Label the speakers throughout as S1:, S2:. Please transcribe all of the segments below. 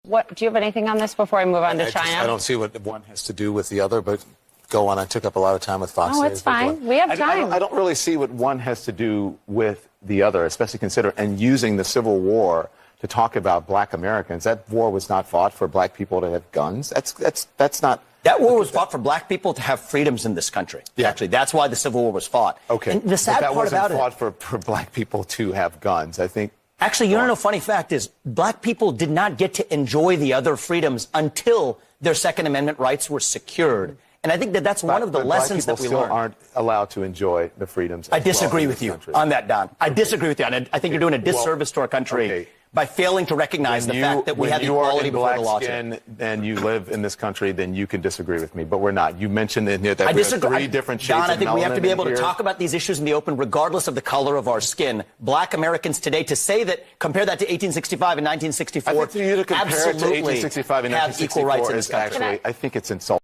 S1: What do you have anything on this before I move on to China?
S2: I don't see what one has to do with the other, but go on. I took up a lot of time with Fox.
S1: Oh, it's fine. We have time.
S3: I don't really see what one has to do with the other, especially and using the Civil War to talk about black Americans. That war was not fought for black people to have guns. That's not.
S4: That war was fought for black people to have freedoms in this country. Yeah. Actually, that's why the Civil War was fought.
S3: Okay.
S4: And the sad part about it.
S3: That wasn't fought for black people to have guns. I think.
S4: Actually, you know, funny fact is, black people did not get to enjoy the other freedoms until their Second Amendment rights were secured. And I think that's one of the lessons that we learned.
S3: Black people still aren't allowed to enjoy the freedoms.
S4: I disagree with you on that, Don. I disagree with you. And I think you're doing a disservice to our country by failing to recognize the fact that we have equality before the law.
S3: And you live in this country, then you can disagree with me. But we're not. You mentioned in here that we have three different shades of melanin.
S4: Don, I think we have to be able to talk about these issues in the open, regardless of the color of our skin. Black Americans today, to say that, compare that to 1865 and 1964,
S3: I think for you to compare it to 1865 and 1964
S4: equal rights in this country.
S3: Actually, I think it's insulting.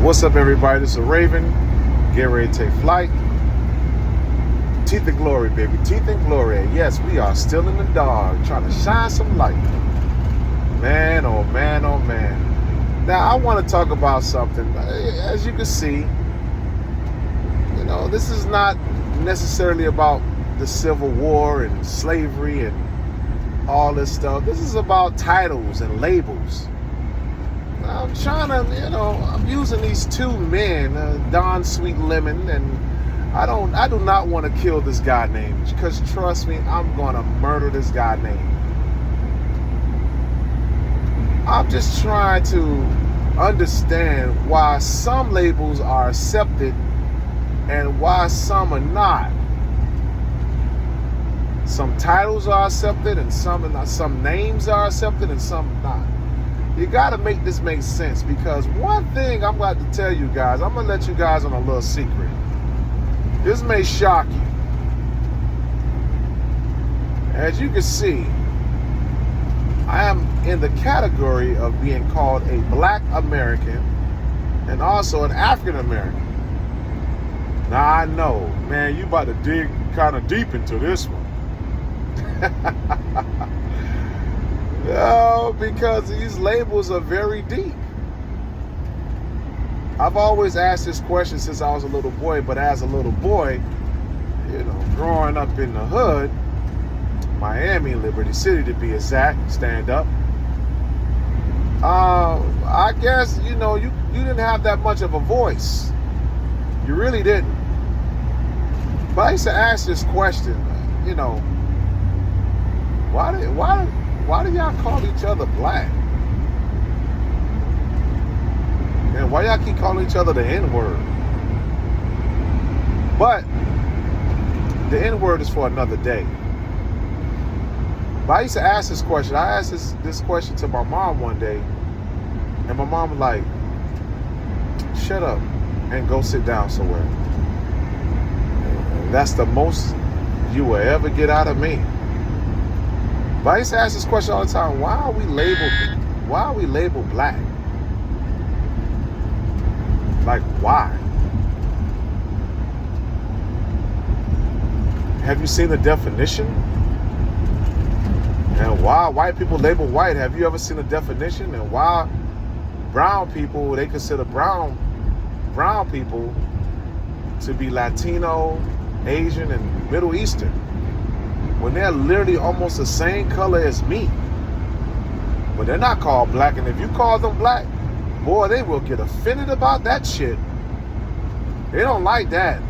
S5: What's up, everybody? This is Raven. Get ready to take flight. Teeth and glory, baby. Teeth and glory. Yes, we are still in the dark, trying to shine some light. Man, oh man, oh man. Now, I want to talk about something. As you can see, you know, this is not necessarily about the Civil War and slavery and all this stuff. This is about titles and labels. I'm trying to, you know, I'm using these two men, Don Sweet Lemon, and I do not want to kill this guy named, because trust me, I'm going to murder this guy named. I'm just trying to understand why some labels are accepted and why some are not. Some titles are accepted and some names are accepted and some not. You got to make this make sense, because one thing I'm about to tell you guys, I'm going to let you guys on a little secret. This may shock you. As you can see, I am in the category of being called a black American and also an African American. Now I know, man, you about to dig kind of deep into this one. No, because these labels are very deep. I've always asked this question since I was a little boy, but as a little boy, you know, growing up in the hood, Miami, Liberty City to be exact, stand up. I guess, you know, you didn't have that much of a voice. You really didn't. But I used to ask this question, you know, why do y'all call each other black? And why y'all keep calling each other the N-word? But the N-word is for another day. But I used to ask this question. I asked this question to my mom one day, and my mom was like, shut up and go sit down somewhere. And that's the most you will ever get out of me. But I used to ask this question all the time. Why are we labeled black? Like, why? Have you seen the definition? And why white people label white? Have you ever seen a definition? And why brown people, they consider brown people to be Latino, Asian, and Middle Eastern, when they're literally almost the same color as me? But they're not called black. And if you call them black, boy, they will get offended about that shit. They don't like that.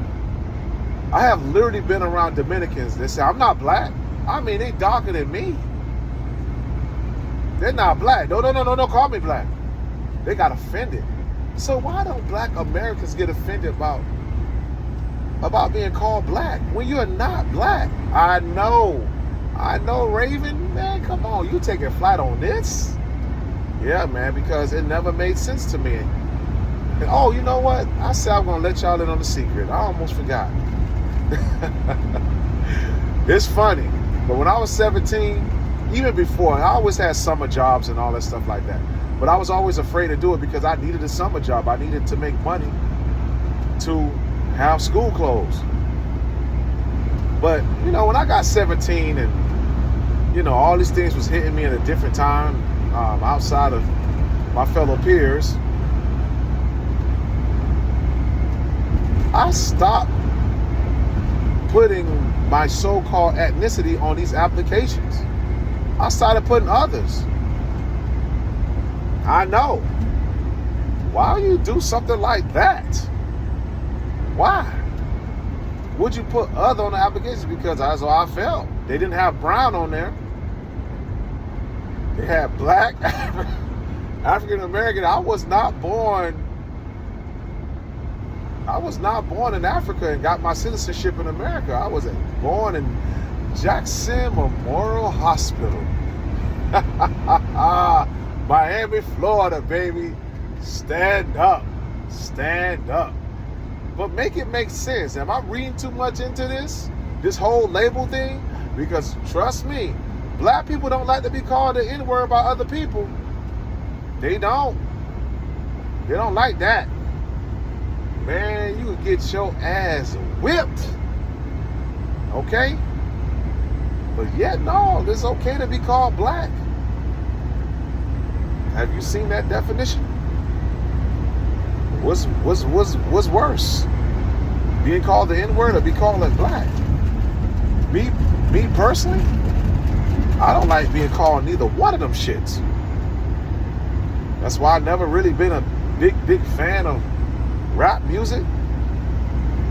S5: I have literally been around Dominicans that say, I'm not black. I mean, they darker than me. They're not black. No, call me black. They got offended. So why don't black Americans get offended about being called black when you're not black? I know, Raven, man, come on. You taking flight on this? Yeah, man, because it never made sense to me. And oh, you know what? I said I'm going to let y'all in on the secret. I almost forgot. It's funny, but when I was 17, even before, I always had summer jobs and all that stuff like that. But I was always afraid to do it because I needed a summer job. I needed to make money to have school clothes. But, you know, when I got 17 and, you know, all these things was hitting me at a different time outside of my fellow peers, I stopped putting my so-called ethnicity on these applications. I started putting others. I know. Why you do something like that? Why would you put other on the application? Because that's how I felt. They didn't have brown on there. They had black, African American. I was not born in Africa and got my citizenship in America. I was born in Jackson Memorial Hospital. Miami, Florida, baby. Stand up. Stand up. But make it make sense. Am I reading too much into this whole label thing? Because trust me, black people don't like to be called the N-word by other people. They don't. They don't like that. Man, you could get your ass whipped. Okay? But yet, no, it's okay to be called black. Have you seen that definition? What's worse? Being called the N-word or be called like black? Me personally, I don't like being called neither one of them shits. That's why I've never really been a big fan of rap music.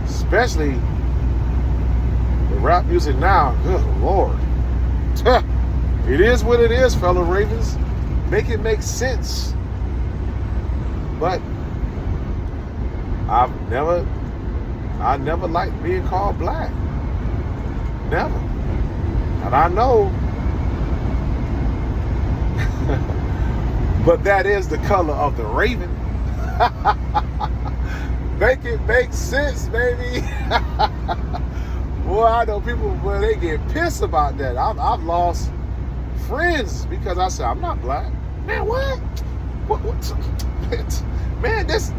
S5: Especially the rap music now. Good Lord. It is what it is, fellow Ravens. Make it make sense. But I never liked being called black. Never. And I know. But that is the color of the Raven. Make it make sense, baby. Boy, I know people, boy, they get pissed about that. I've lost friends because I said, I'm not black. Man, what? What? Man, this,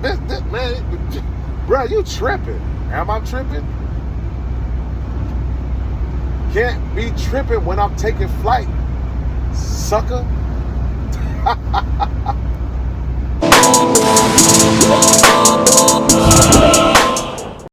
S5: man, bro, you tripping. Am I tripping? Can't be tripping when I'm taking flight, sucker.